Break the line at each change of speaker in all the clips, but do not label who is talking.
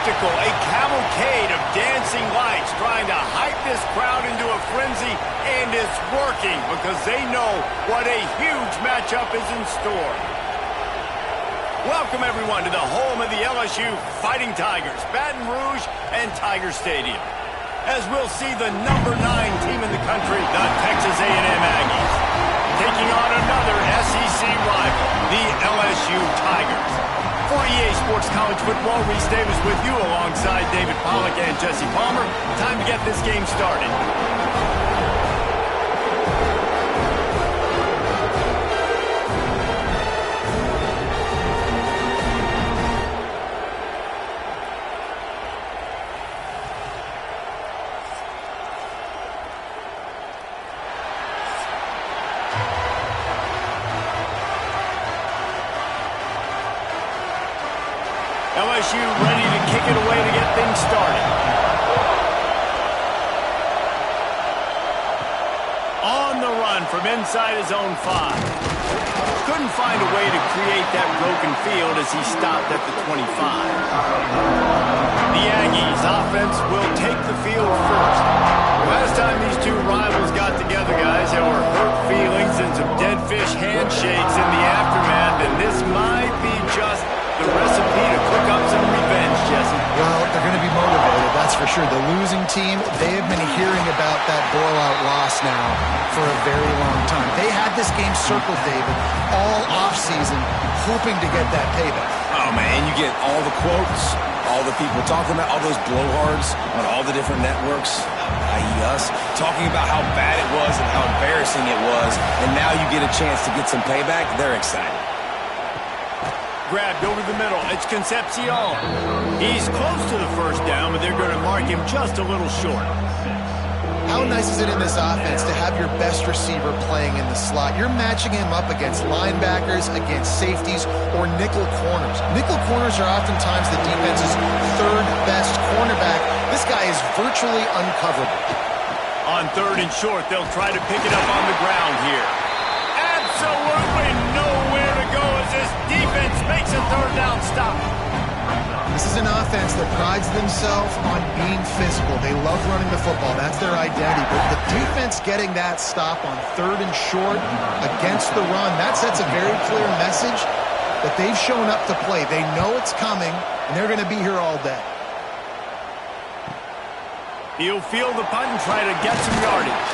spectacle, a cavalcade of dancing lights trying to hype this crowd into a frenzy, and it's working because they know what a huge matchup is in store. Welcome, everyone, to the home of the LSU Fighting Tigers, Baton Rouge and Tiger Stadium. As we'll see the #9 team in the country, the Texas A&M Aggies, taking on another SEC rival, the LSU Tigers. For EA Sports College Football, Reese Davis with you alongside David Pollack and Jesse Palmer. Time to get this game started. LSU ready to kick it away to get things started. On the run from inside his own 5. Couldn't find a way to create that broken field as he stopped at the 25. The Aggies offense will take the field first. Last time these two rivals got together, guys, there were hurt feelings and some dead fish handshakes in the aftermath, and this might be just the recipe to cook up some revenge, Jesse.
Well, they're going to be motivated, that's for sure. The losing team, they have been hearing about that blowout loss now for a very long time. They had this game circled, David, all offseason, hoping to get that payback.
Oh, man, you get all the quotes, all the people talking about all those blowhards on all the different networks, i.e. us, talking about how bad it was and how embarrassing it was, and now you get a chance to get some payback. They're excited.
Grabbed over the middle. It's Concepcion. He's close to the first down, but they're going to mark him just a little short.
How nice is it in this offense to have your best receiver playing in the slot? You're matching him up against linebackers, against safeties, or nickel corners. Nickel corners are oftentimes the defense's third best cornerback. This guy is virtually uncoverable.
On 3rd and short, they'll try to pick it up on the ground here. Absolutely nowhere to go as this defense makes a 3rd down stop.
This is an offense that prides themselves on being physical. They love running the football. That's their identity. But the defense getting that stop on 3rd and short against the run, that sets a very clear message that they've shown up to play. They know it's coming, and they're going to be here all day.
He'll field the punt and try to get some yardage.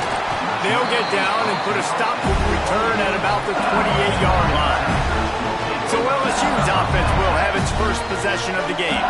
They'll get down and put a stop to the return at about the 28-yard line. So LSU's offense will have its first possession of the game.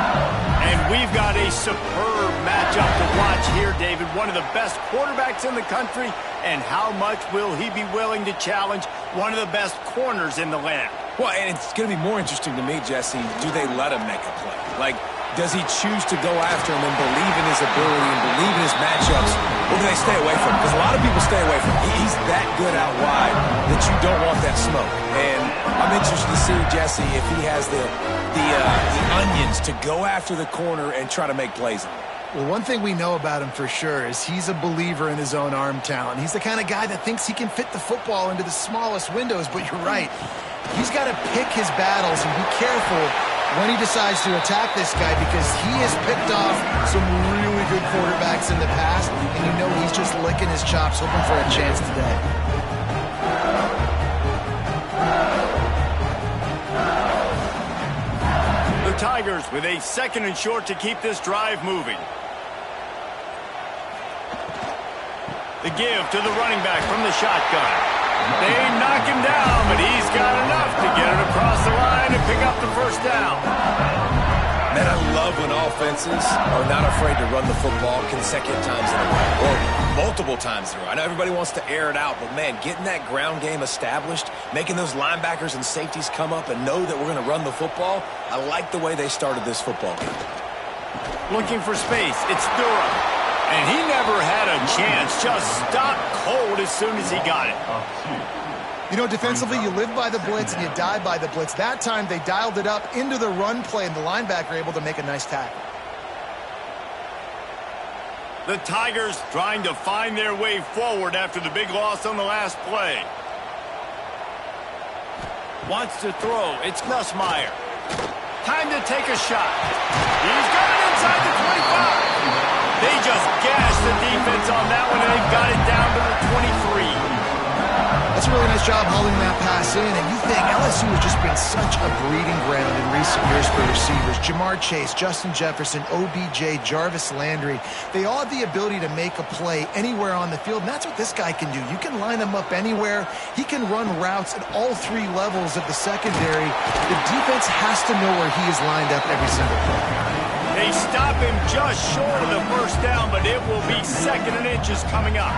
And we've got a superb matchup to watch here, David. One of the best quarterbacks in the country. And how much will he be willing to challenge one of the best corners in the land?
Well, and it's going to be more interesting to me, Jesse, do they let him make a play? Like, does he choose to go after him and believe in his ability and believe in his matchups, or do they stay away from him? Because a lot of people stay away from him. He's that good out wide that you don't want that smoke. And I'm interested to see, Jesse, if he has the onions to go after the corner and try to make plays on him.
Well, one thing we know about him for sure is he's a believer in his own arm talent. He's the kind of guy that thinks he can fit the football into the smallest windows, but you're right. He's got to pick his battles and be careful when he decides to attack this guy, because he has picked off some really good quarterbacks in the past, and you know he's just licking his chops hoping for a chance today.
The Tigers with a 2nd and short to keep this drive moving. The give to the running back from the shotgun. They knock him down, but he's got enough to get it across the line and pick up the first down.
Man, I love when offenses are not afraid to run the football consecutive times in a row, or multiple times in a row. I know everybody wants to air it out, but man, getting that ground game established, making those linebackers and safeties come up and know that we're going to run the football, I like the way they started this football game.
Looking for space, it's Durham. And he never had a chance, just stopped cold as soon as he got it.
You know, defensively, you live by the blitz and you die by the blitz. That time, they dialed it up into the run play, and the linebacker able to make a nice tackle.
The Tigers trying to find their way forward after the big loss on the last play. Wants to throw. It's Nussmeier. Time to take a shot. He's got it inside the 25. They just gashed the defense on that one, and they've got it down to the 23.
That's a really nice job holding that pass in, and you think LSU has just been such a breeding ground in recent years for receivers. Jamar Chase, Justin Jefferson, OBJ, Jarvis Landry, they all have the ability to make a play anywhere on the field, and that's what this guy can do. You can line him up anywhere. He can run routes at all three levels of the secondary. The defense has to know where he is lined up every single play.
They stop him just short of the first down, but it will be 2nd and inches coming up.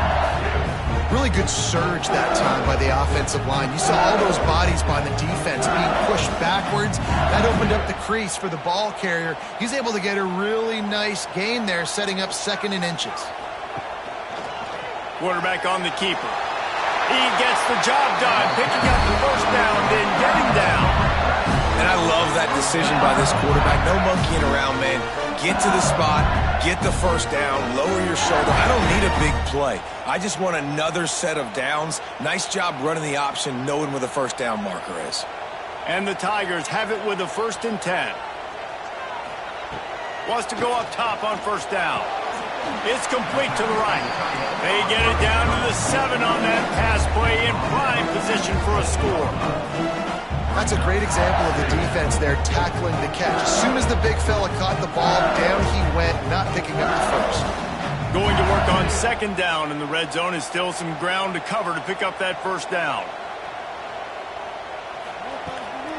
Really good surge that time by the offensive line. You saw all those bodies by the defense being pushed backwards. That opened up the crease for the ball carrier. He's able to get a really nice gain there, setting up 2nd and inches.
Quarterback on the keeper. He gets the job done, picking up the first down, then getting down.
And I love that decision by this quarterback. No monkeying around, man. Get to the spot, get the first down, lower your shoulder. I don't need a big play. I just want another set of downs. Nice job running the option, knowing where the first down marker is.
And the Tigers have it with a 1st and 10. Wants to go up top on first down. It's complete to the right. They get it down to the 7 on that pass play, in prime position for a score.
That's a great example of the defense there tackling the catch. As soon as the big fella caught the ball, down he went, not picking up the first.
Going to work on 2nd down in the red zone, is still some ground to cover to pick up that first down.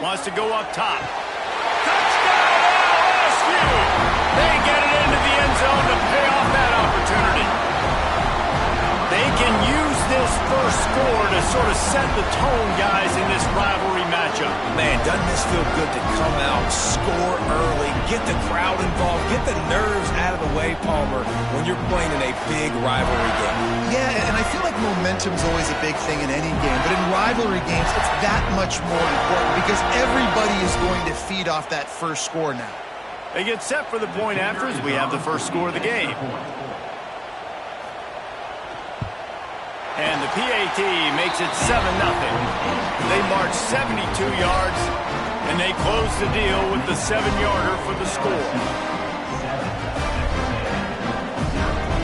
Wants to go up top. Touchdown LSU! They get it into the end zone to pay off that opportunity. They can use this first score to sort of set the tone, guys, in this rivalry matchup.
Man, doesn't this feel good to come out, score early, get the crowd involved, get the nerves out of the way, Palmer, when you're playing in a big rivalry game?
Yeah, and I feel like momentum's always a big thing in any game, but in rivalry games, it's that much more important because everybody is going to feed off that first score now.
They get set for the point after as we have the first score of the game. And the PAT makes it 7-0. They march 72 yards, and they close the deal with the 7-yarder for the score.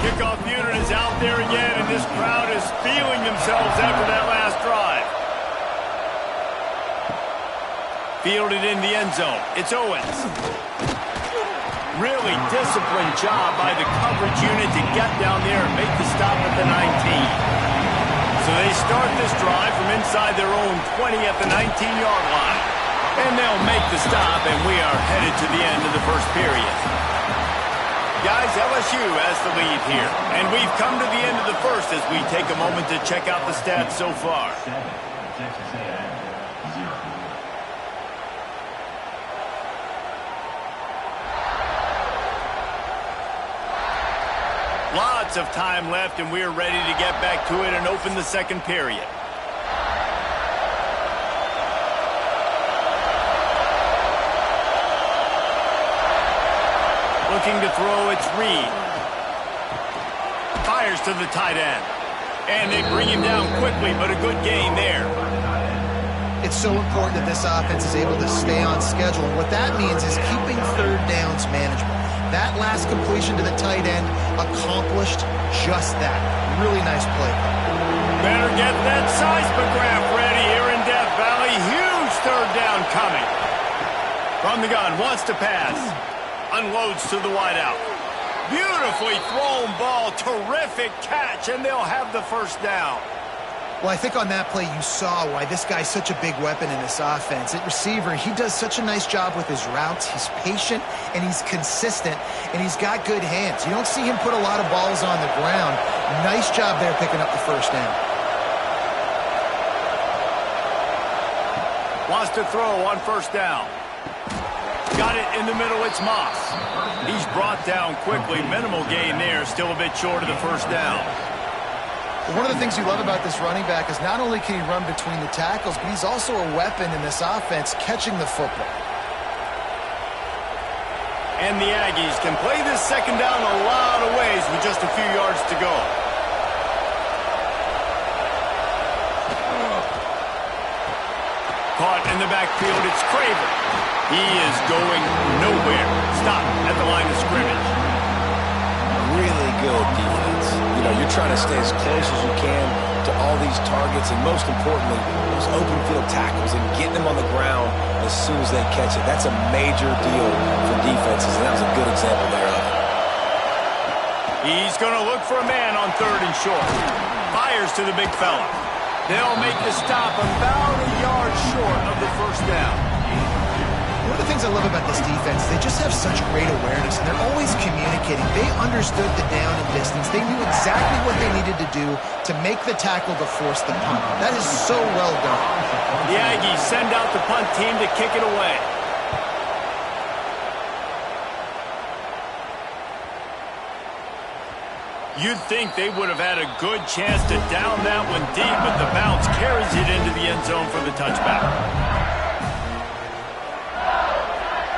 Kickoff unit is out there again, and this crowd is feeling themselves after that last drive. Fielded in the end zone. It's Owens. Really disciplined job by the coverage unit to get down there and make the stop at the 19. So they start this drive from inside their own 20 at the 19-yard line. And they'll make the stop, and we are headed to the end of the first period. Guys, LSU has the lead here. And we've come to the end of the first as we take a moment to check out the stats so far. Lots of time left, and we're ready to get back to it and open the second period. Looking to throw, it's Reed. Fires to the tight end. And they bring him down quickly, but a good gain there.
It's so important that this offense is able to stay on schedule. And what that means is keeping third downs manageable. That last completion to the tight end accomplished just that. Really nice play.
Better get that seismograph ready here in Death Valley. Huge third down coming. From the gun, wants to pass. Unloads to the wideout. Beautifully thrown ball. Terrific catch, and they'll have the first down.
Well, I think on that play you saw why this guy's such a big weapon in this offense. At receiver, he does such a nice job with his routes. He's patient, and he's consistent, and he's got good hands. You don't see him put a lot of balls on the ground. Nice job there picking up the first down.
Wants to throw on first down. Got it in the middle, it's Moss. He's brought down quickly. Minimal gain there, still a bit short of the first down.
One of the things you love about this running back is not only can he run between the tackles, but he's also a weapon in this offense catching the football.
And the Aggies can play this second down a lot of ways with just a few yards to go. Caught in the backfield, it's Craven. He is going nowhere. Stop at the line of scrimmage.
you're trying to stay as close as you can to all these targets, and most importantly, those open field tackles and getting them on the ground as soon as they catch it. That's a major deal for defenses, and that was a good example there of it.
He's going to look for a man on 3rd and short. Fires to the big fella. They'll make the stop about a yard short of the first down.
One of the things I love about this defense, they just have such great awareness, and they're always communicating. They understood the down and distance. They knew exactly what they needed to do to make the tackle to force the punt. That is so well done.
The Aggies send out the punt team to kick it away. You'd think they would have had a good chance to down that one deep, but the bounce carries it into the end zone for the touchback.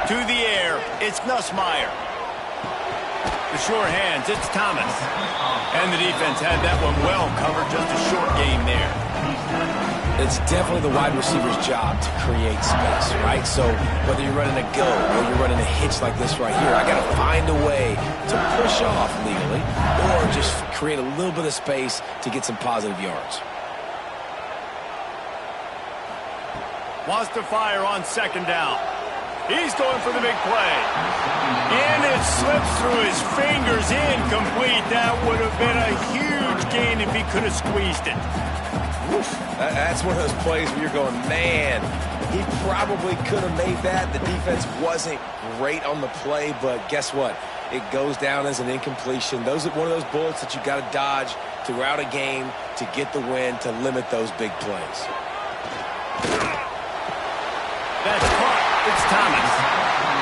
To the air, it's Nussmeier. The sure hands, it's Thomas. And the defense had that one well covered, just a short game there.
It's definitely the wide receiver's job to create space, right? So whether you're running a go or you're running a hitch like this right here, I got to find a way to push off legally or just create a little bit of space to get some positive yards.
Wants to fire on 2nd down. He's going for the big play. And it slips through his fingers, incomplete. That would have been a huge gain if he could have squeezed it.
That's one of those plays where you're going, man, he probably could have made that. The defense wasn't great on the play, but guess what? It goes down as an incompletion. Those are one of those bullets that you got to dodge throughout a game to get the win, to limit those big plays.
That's caught. It's Thomas.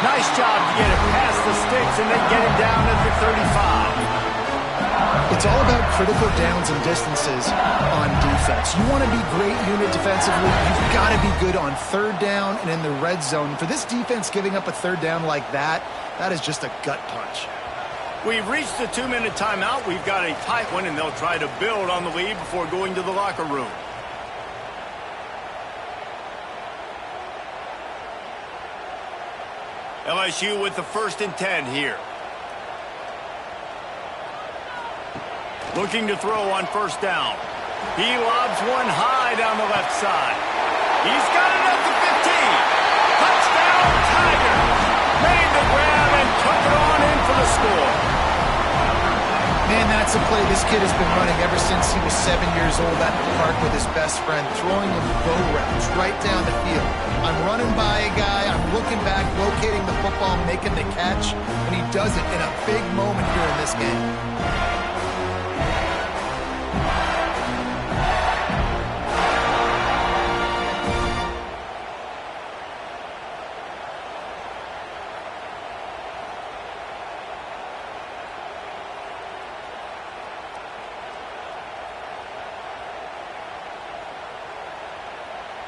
Nice job to get it past the sticks and then get it down at the 35.
It's all about critical downs and distances on defense. You want to be great unit defensively, you've got to be good on 3rd down and in the red zone. For this defense giving up a 3rd down like that, that is just a gut punch.
We've reached the 2-minute timeout. We've got a tight one, and they'll try to build on the lead before going to the locker room. LSU with the 1st and 10 here. Looking to throw on 1st down. He lobs one high down the left side. He's got it at the 15. Touchdown, Tiger. Made the grab and took it on in for the score.
Man, that's a play this kid has been running ever since he was 7 years old at the park with his best friend, throwing him bow routes right down the field. I'm running by a guy, I'm looking back, locating the football, making the catch, and he does it in a big moment here in this game.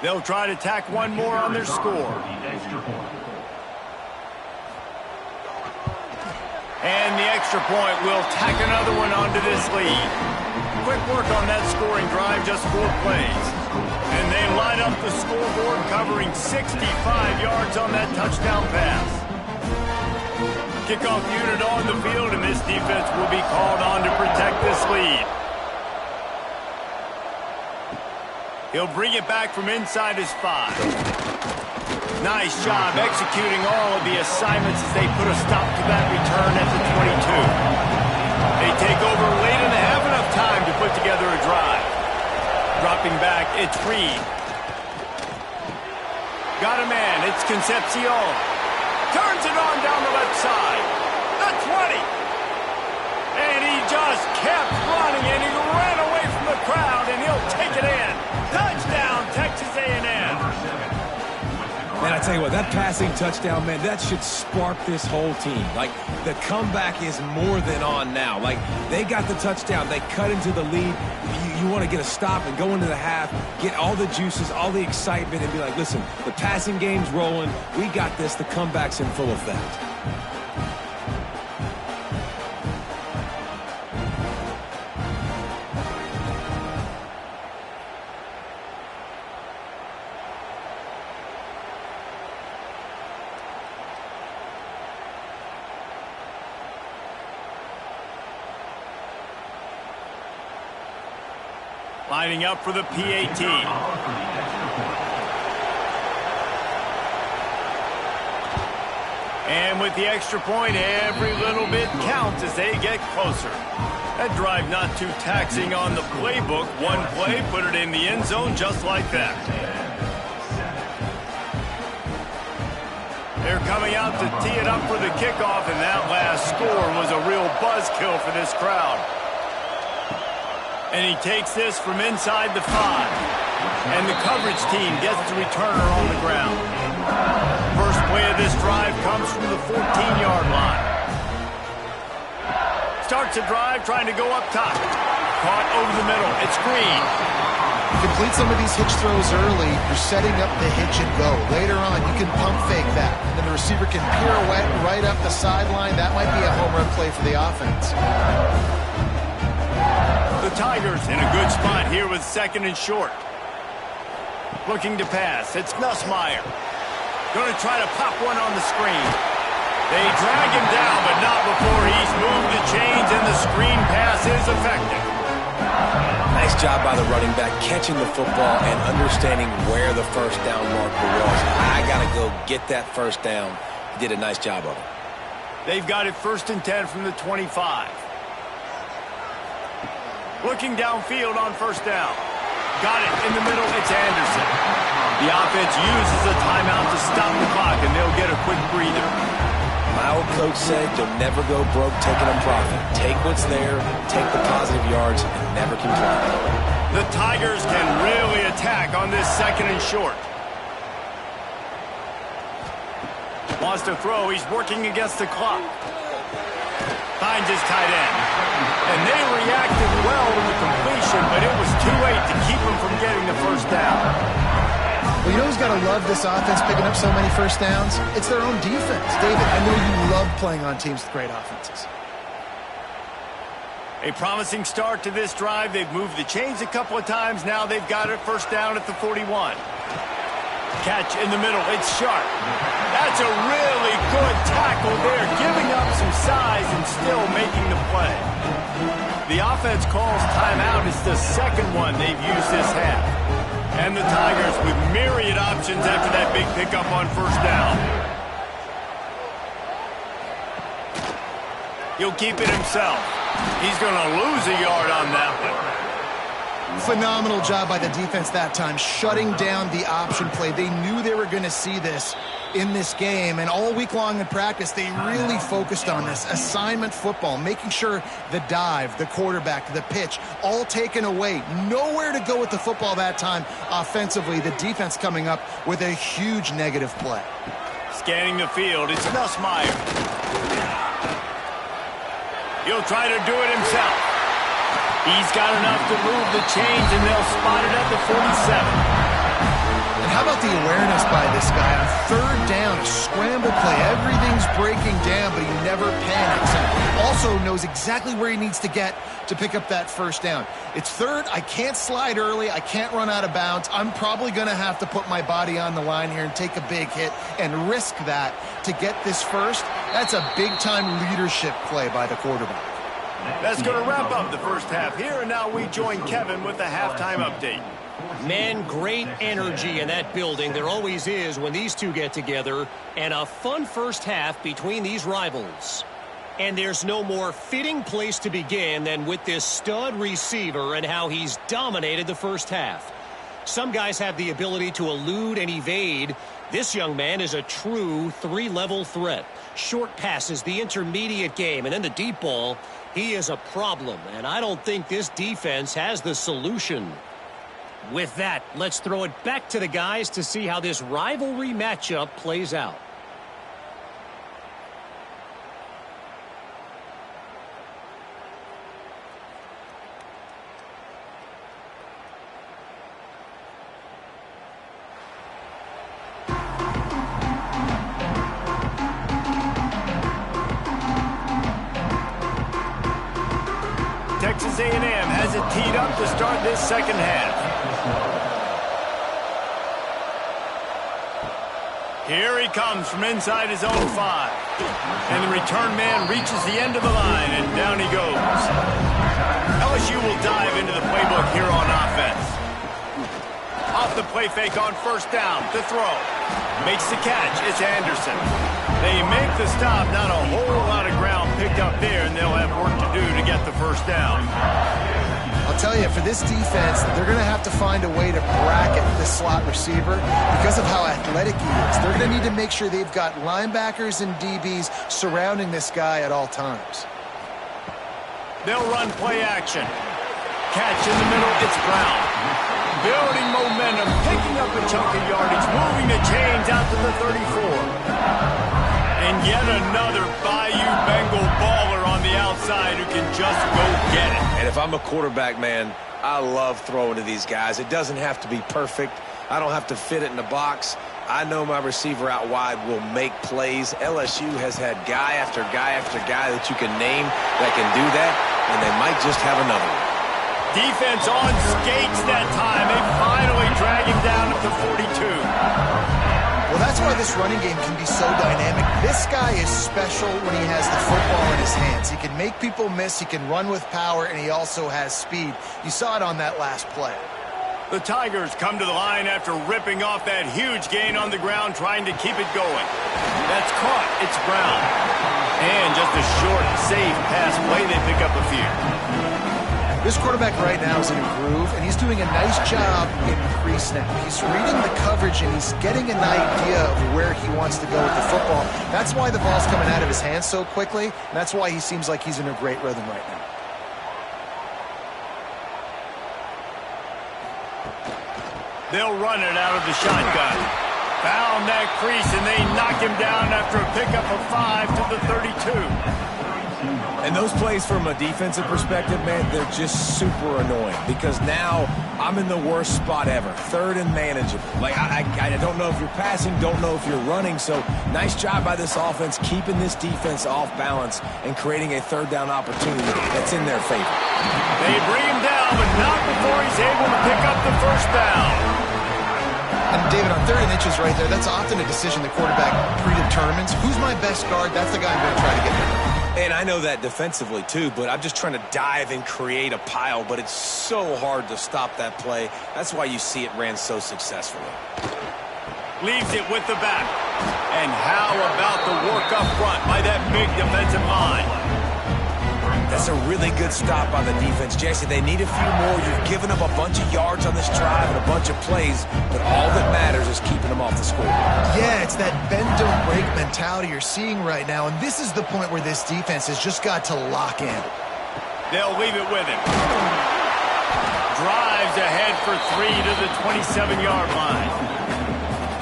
They'll try to tack one more on their score. And the extra point will tack another one onto this lead. Quick work on that scoring drive, just 4 plays. And they line up the scoreboard, covering 65 yards on that touchdown pass. Kickoff unit on the field, and this defense will be called on to protect this lead. He'll bring it back from inside his 5. Nice job executing all of the assignments as they put a stop to that return at the 22. They take over late in the half, enough time to put together a drive. Dropping back, it's Reed. Got a man, it's Concepcion. Turns it on down the left side. The 20. And he just kept running, and he ran away from the crowd, and he'll take it in. Touchdown, Texas A&M.
Man, I tell you what, that passing touchdown, man, that should spark this whole team. Like, the comeback is more than on now. Like, they got the touchdown. They cut into the lead. You want to get a stop and go into the half, get all the juices, all the excitement, and be like, listen, the passing game's rolling. We got this. The comeback's in full effect.
Lining up for the PAT. And with the extra point, every little bit counts as they get closer. That drive not too taxing on the playbook. One play, put it in the end zone just like that. They're coming out to tee it up for the kickoff, and that last score was a real buzzkill for this crowd. And he takes this from inside the 5. And the coverage team gets the returner on the ground. First play of this drive comes from the 14-yard line. Starts a drive trying to go up top. Caught over the middle. It's Green.
Complete some of these hitch throws early. You're setting up the hitch and go. Later on, you can pump fake that. And the receiver can pirouette right up the sideline. That might be a home run play for the offense.
The Tigers in a good spot here with 2nd and short. Looking to pass. It's Nussmeier. Going to try to pop one on the screen. They drag him down, but not before he's moved the chains, and the screen pass is effective.
Nice job by the running back catching the football and understanding where the first down marker was. I got to go get that first down. He did a nice job of it.
They've got it 1st and 10 from the 25. Looking downfield on 1st down. Got it in the middle. It's Anderson. The offense uses a timeout to stop the clock, and they'll get a quick breather.
My old coach said you'll never go broke taking a profit. Take what's there, take the positive yards, and never complain.
The Tigers can really attack on this 2nd and short. Wants to throw. He's working against the clock. Finds his tight end. And they reacted well to the completion, but it was too late to keep him from getting the first down.
Well, you know who's got to love this offense picking up so many first downs? It's their own defense. David, I know you love playing on teams with great offenses.
A promising start to this drive. They've moved the chains a couple of times. Now they've got it 1st down at the 41. Catch in the middle. It's Sharp. That's a really good tackle there, giving up some size and still making the play. The offense calls timeout. It's the 2nd one they've used this half. And the Tigers with myriad options after that big pickup on 1st down. He'll keep it himself. He's going to lose a yard on that one.
Phenomenal job by the defense that time, shutting down the option play. They knew they were going to see this in this game, and all week long in practice, they really focused on this assignment football, making sure the dive, the quarterback, the pitch, all taken away. Nowhere to go with the football that time offensively. The defense coming up with a huge negative play.
Scanning the field, it's Nussmeier. He'll try to do it himself. He's got enough to move the chains, and they'll spot it at the 47.
And how about the awareness by this guy on 3rd down, a scramble play. Everything's breaking down, but he never panics. And also knows exactly where he needs to get to pick up that 1st down. It's 3rd. I can't slide early. I can't run out of bounds. I'm probably going to have to put my body on the line here and take a big hit and risk that to get this 1st. That's a big-time leadership play by the quarterback.
That's going to wrap up the first half here, and now we join Kevin with the halftime update.
Man, great energy in that building. There always is when these two get together, and a fun first half between these rivals. And there's no more fitting place to begin than with this stud receiver and how he's dominated the first half. Some guys have the ability to elude and evade. This young man is a true 3-level threat. Short passes, the intermediate game, and then the deep ball. He is a problem, and I don't think this defense has the solution. With that, let's throw it back to the guys to see how this rivalry matchup plays out.
Texas A&M has it teed up to start this second half. Here he comes from inside his own 5. And the return man reaches the end of the line, and down he goes. LSU will dive into the playbook here on offense. Off the play fake on first down to throw. Makes the catch. It's Anderson. They make the stop. Not a whole lot of ground picked up there, and they'll have work to do to get the first down.
I'll tell you, for this defense, they're going to have to find a way to bracket this slot receiver because of how athletic he is. They're going to need to make sure they've got linebackers and DBs surrounding this guy at all times.
They'll run play action. Catch in the middle. It's Brown. Building momentum, picking up a chunk of yardage, moving the chains out to the 34. And yet another Bayou Bengal baller on the outside who can just go get it.
And if I'm a quarterback, man, I love throwing to these guys. It doesn't have to be perfect. I don't have to fit it in the box. I know my receiver out wide will make plays. LSU has had guy after guy after guy that you can name that can do that, and they might just have another one.
Defense on skates that time. They finally drag him down at the 42.
Well, that's why this running game can be so dynamic. This guy is special when he has the football in his hands. He can make people miss, he can run with power, and he also has speed. You saw it on that last play.
The Tigers come to the line after ripping off that huge gain on the ground, trying to keep it going. That's caught. It's Brown. And just a short, safe pass play. They pick up a few.
This quarterback right now is in a groove, and he's doing a nice job in pre-snap. He's reading the coverage, and he's getting an idea of where he wants to go with the football. That's why the ball's coming out of his hands so quickly, and that's why he seems like he's in a great rhythm right now.
They'll run it out of the shotgun. Found that crease, and they knock him down after a pickup of 5 to the 32.
And those plays from a defensive perspective, man, they're just super annoying because now I'm in the worst spot ever, third and manageable. Like, I don't know if you're passing, don't know if you're running, so nice job by this offense keeping this defense off balance and creating a third down opportunity that's in their favor.
They bring him down, but not before he's able to pick up the first down.
And, David, on 3rd and inches right there, that's often a decision the quarterback predetermines. Who's my best guard? That's the guy I'm going to try to get there.
And I know that defensively, too, but I'm just trying to dive and create a pile, but it's so hard to stop that play. That's why you see it ran so successfully.
Leaves it with the back. And how about the work up front by that big defensive line?
That's a really good stop by the defense. Jesse, they need a few more. You've given up a bunch of yards on this drive and a bunch of plays, but all that matters is keeping them off the scoreboard.
Yeah, it's that bend, don't break mentality you're seeing right now, and this is the point where this defense has just got to lock in.
They'll leave it with him. Drives ahead for 3 to the 27-yard line.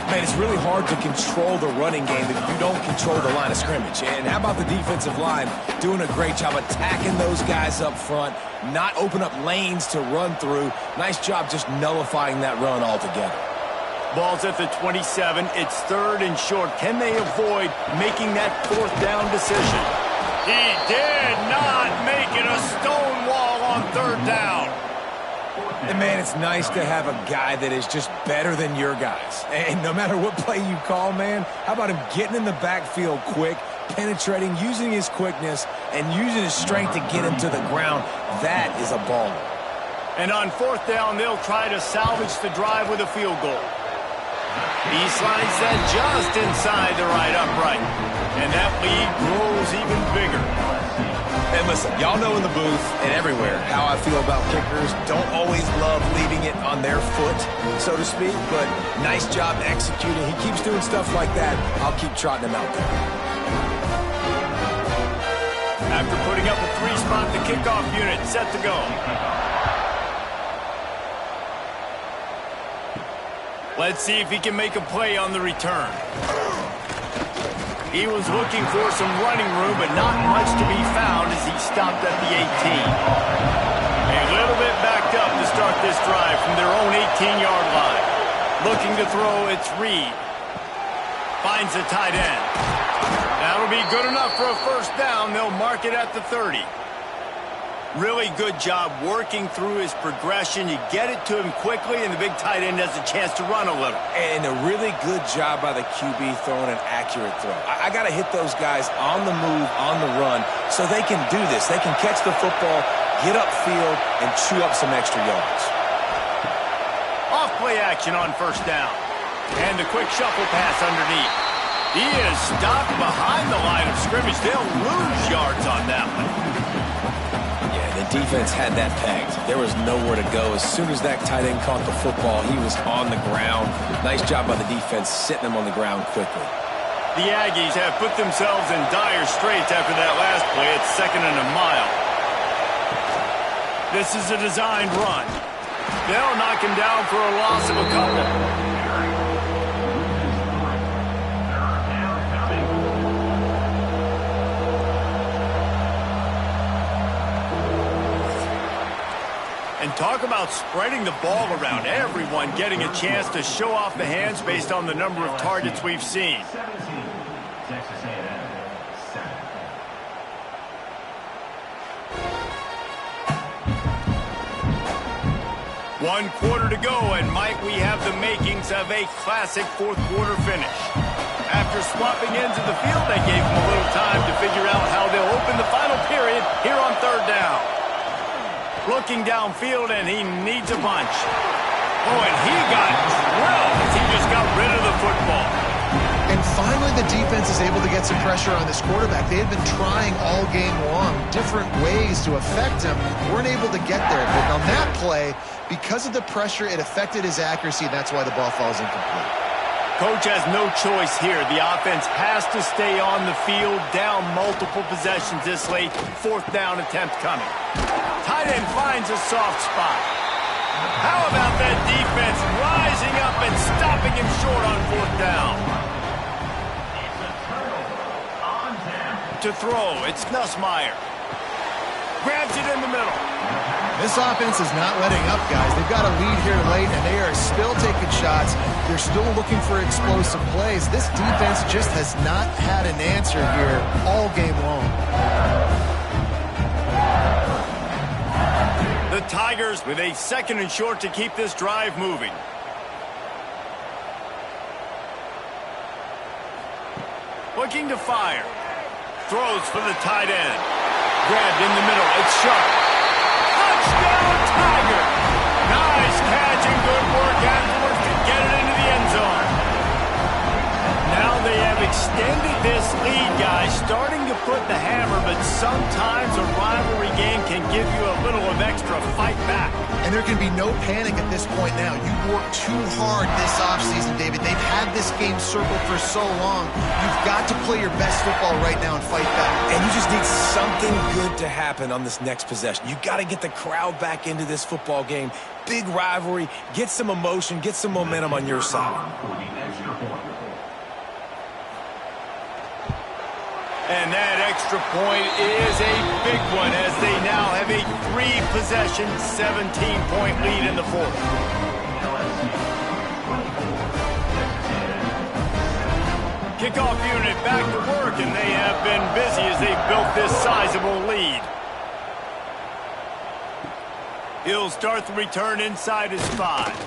Man, it's really hard to control the running game if you don't control the line of scrimmage. And how about the defensive line doing a great job attacking those guys up front, not open up lanes to run through. Nice job just nullifying that run altogether.
Ball's at the 27. It's 3rd and short. Can they avoid making that 4th down decision? He did not make it a stone wall on 3rd down.
And, man, it's nice to have a guy that is just better than your guys. And no matter what play you call, man, how about him getting in the backfield quick, penetrating, using his quickness, and using his strength to get him to the ground? That is a baller.
And on 4th down, they'll try to salvage the drive with a field goal. He slides that just inside the right upright. And that lead grows even bigger.
And listen, y'all know in the booth and everywhere how I feel about kickers. Don't always love leaving it on their foot, so to speak, but nice job executing. He keeps doing stuff like that. I'll keep trotting him out there.
After putting up a 3-spot, the kickoff unit set to go. Let's see if he can make a play on the return. He was looking for some running room, but not much to be found as he stopped at the 18. A little bit backed up to start this drive from their own 18-yard line. Looking to throw, it's Reed. Finds the tight end. That'll be good enough for a first down. They'll mark it at the 30. Really good job working through his progression. You get it to him quickly, and the big tight end has a chance to run a little.
And a really good job by the QB throwing an accurate throw. I got to hit those guys on the move, on the run, So they can do this. They can catch the football, get upfield, and chew up some extra yards.
Off play action on first down. And a quick shuffle pass underneath. He is stopped behind the line of scrimmage. They'll lose yards on that one.
Yeah, the defense had that pegged. There was nowhere to go. As soon as that tight end caught the football, he was on the ground. Nice job by the defense sitting him on the ground quickly.
The Aggies have put themselves in dire straits after that last play. It's 2nd and a mile. This is a designed run. They'll knock him down for a loss of a couple. And talk about spreading the ball around. Everyone getting a chance to show off the hands based on the number of targets we've seen. One quarter to go, and Mike, we have the makings of a classic fourth quarter finish. After swapping ends of the field, that gave them a little time to figure out how they'll open the final period here on third down. Looking downfield, and he needs a bunch. Oh, and he got drilled as he just got rid of the football.
And finally, the defense is able to get some pressure on this quarterback. They had been trying all game long different ways to affect him. Weren't able to get there. But on that play, because of the pressure, it affected his accuracy. That's why the ball falls incomplete.
Coach has no choice here. The offense has to stay on the field, down multiple possessions this late. Fourth down attempt coming. Tight end finds a soft spot. How about that defense rising up and stopping him short on fourth down? To throw, it's Nussmeier. Grabs it in the middle.
This offense is not letting up, guys. They've got a lead here late, and they are still taking shots. They're still looking for explosive plays. This defense just has not had an answer here all game long.
The Tigers with a 2nd and short to keep this drive moving. Looking to fire. Throws for the tight end. Grabbed in the middle. It's sharp. Touchdown, Tiger! Nice catch and good work afterwards to get it into the end zone. Now they have extended this lead, guys, starting to put the hammer, but sometimes a rivalry game can give you a little of extra fight back.
And there can be no panic at this point now. You worked too hard this offseason, David. They've had this game circled for so long. You've got to play your best football right now and fight back.
And you just need something good to happen on this next possession. You got to get the crowd back into this football game. Big rivalry. Get some emotion. Get some momentum on your side.
And that extra point is a big one as they now have a 3-possession, 17-point lead in the fourth. Kickoff unit back to work, and they have been busy as they built this sizable lead. He'll start the return inside his 5.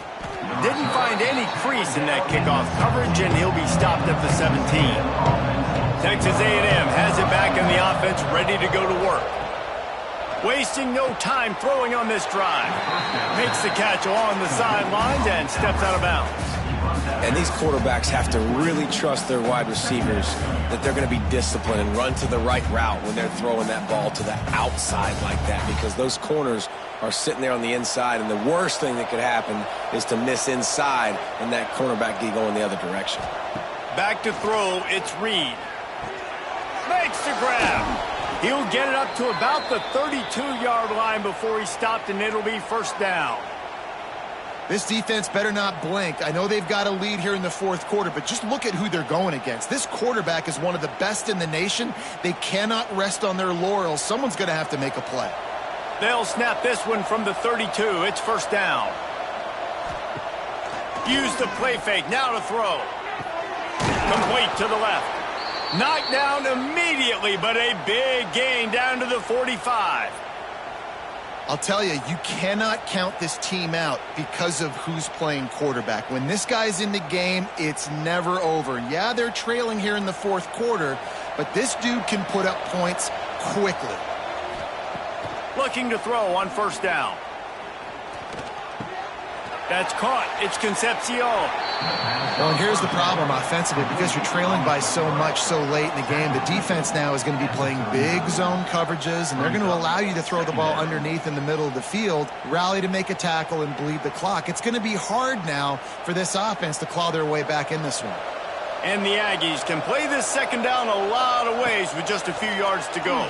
Didn't find any crease in that kickoff coverage, and he'll be stopped at the 17. Texas A&M has it back in the offense, ready to go to work. Wasting no time throwing on this drive. Makes the catch along the sidelines and steps out of bounds.
And these quarterbacks have to really trust their wide receivers that they're going to be disciplined and run to the right route when they're throwing that ball to the outside like that, because those corners are sitting there on the inside, and the worst thing that could happen is to miss inside and that cornerback get going the other direction.
Back to throw, it's Reed. Makes the grab. He'll get it up to about the 32-yard line before he's stopped, and it'll be first down.
This defense better not blink. I know they've got a lead here in the fourth quarter, but just look at who they're going against. This quarterback is one of the best in the nation. They cannot rest on their laurels. Someone's going to have to make a play.
They'll snap this one from the 32. It's first down. Use the play fake. Now to throw. Complete to the left. Knocked down immediately, but a big gain down to the 45.
I'll tell you, you cannot count this team out because of who's playing quarterback. When this guy's in the game, it's never over. Yeah, they're trailing here in the fourth quarter, but this dude can put up points quickly.
Looking to throw on first down. That's caught. It's Concepcion.
Well, and here's the problem offensively. Because you're trailing by so much so late in the game, the defense now is going to be playing big zone coverages, and they're going to allow you to throw the ball underneath in the middle of the field, rally to make a tackle, and bleed the clock. It's going to be hard now for this offense to claw their way back in this one.
And the Aggies can play this second down a lot of ways with just a few yards to go.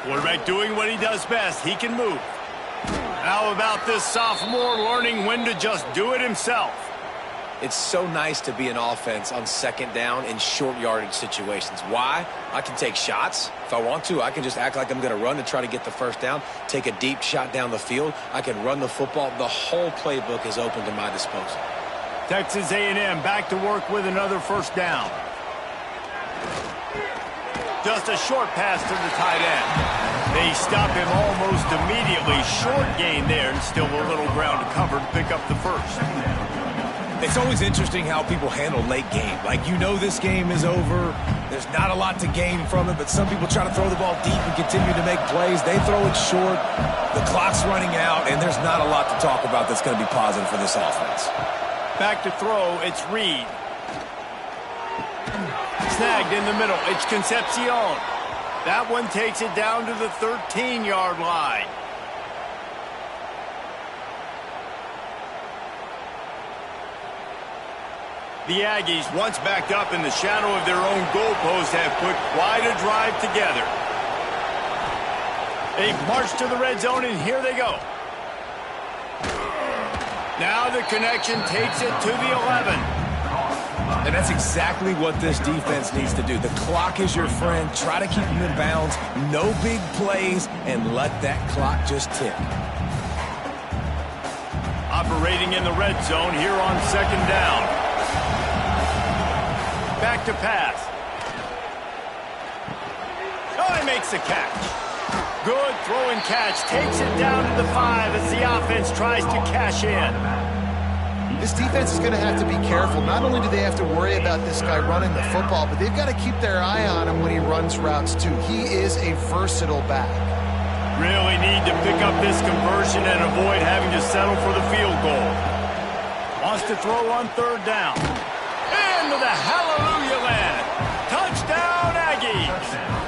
Quarterback doing what he does best. He can move. How about this sophomore learning when to just do it himself?
It's so nice to be an offense on second down in short yardage situations. Why? I can take shots. If I want to, I can just act like I'm going to run to try to get the first down, take a deep shot down the field. I can run the football. The whole playbook is open to my disposal.
Texas A&M back to work with another first down. Just a short pass to the tight end. They stop him almost immediately. Short gain there, and still a little ground to cover to pick up the first.
It's always interesting how people handle late game. Like, you know this game is over. There's not a lot to gain from it, but some people try to throw the ball deep and continue to make plays. They throw it short. The clock's running out, and there's not a lot to talk about that's going to be positive for this offense.
Back to throw, it's Reed. Snagged in the middle, it's Concepcion. That one takes it down to the 13-yard line. The Aggies, once backed up in the shadow of their own goalpost, have put quite a drive together. They march to the red zone, and here they go. Now the connection takes it to the 11.
And that's exactly what this defense needs to do. The clock is your friend. Try to keep them in bounds. No big plays, and let that clock just tick.
Operating in the red zone here on second down. Back to pass. Oh, he makes the catch. Good throw and catch. Takes it down to the 5 as the offense tries to cash in.
This defense is going to have to be careful. Not only do they have to worry about this guy running the football, but they've got to keep their eye on him when he runs routes too. He is a versatile back.
Really need to pick up this conversion and avoid having to settle for the field goal. Wants to throw on third down. Into the hallelujah land. Touchdown, Aggies.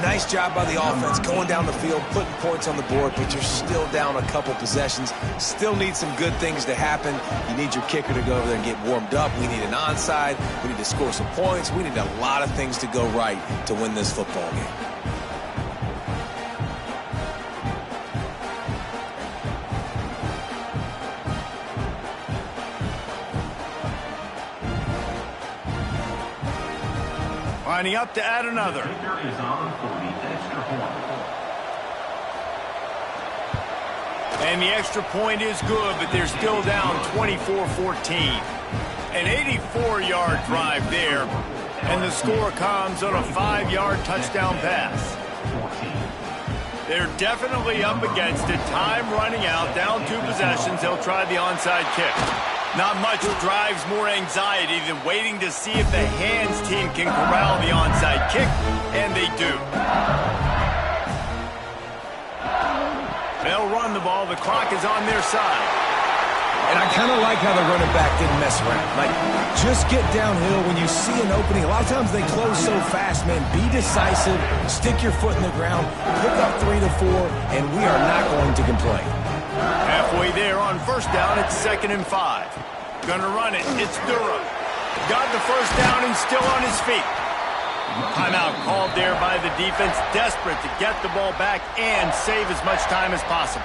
Nice job by the offense going down the field, putting points on the board, but you're still down a couple possessions. Still need some good things to happen. You need your kicker to go over there and get warmed up. We need an onside. We need to score some points. We need a lot of things to go right to win this football game.
Lining up to add another. And the extra point is good, but they're still down 24-14. An 84-yard drive there, and the score comes on a 5-yard touchdown pass. They're definitely up against it. Time running out, down 2 possessions. They'll try the onside kick. Not much drives more anxiety than waiting to see if the hands team can corral the onside kick, and they do. They'll run the ball. The clock is on their side.
And I kind of like how the running back didn't mess around. Like, just get downhill when you see an opening. A lot of times they close so fast, man. Be decisive. Stick your foot in the ground. Pick up 3 to 4, and we are not going to complain.
Halfway there on first down, it's 2nd and 5. Gonna run it. It's Durham. Got the first down and still on his feet. Timeout called there by the defense, desperate to get the ball back and save as much time as possible.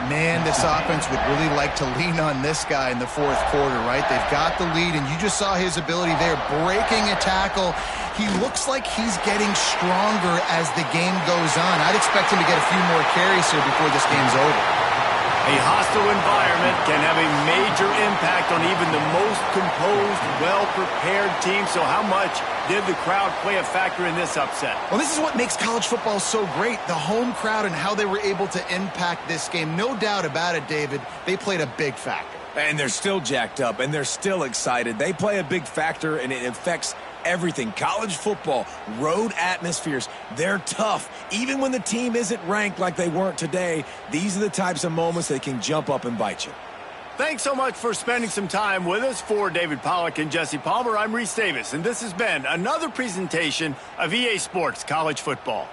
Man, this offense would really like to lean on this guy in the 4th quarter, right? They've got the lead, and you just saw his ability there, breaking a tackle. He looks like he's getting stronger as the game goes on. I'd expect him to get a few more carries here before this game's over.
A hostile environment can have a major impact on even the most composed, well-prepared team. So how much did the crowd play a factor in this upset?
Well, this is what makes college football so great, the home crowd and how they were able to impact this game. No doubt about it, David, they played a big factor.
And they're still jacked up, and they're still excited. They play a big factor, and it affects everything. College football, road atmospheres, they're tough. Even when the team isn't ranked like they weren't today, these are the types of moments that can jump up and bite you.
Thanks so much for spending some time with us. For David Pollack and Jesse Palmer, I'm Reese Davis, and this has been another presentation of EA Sports College Football.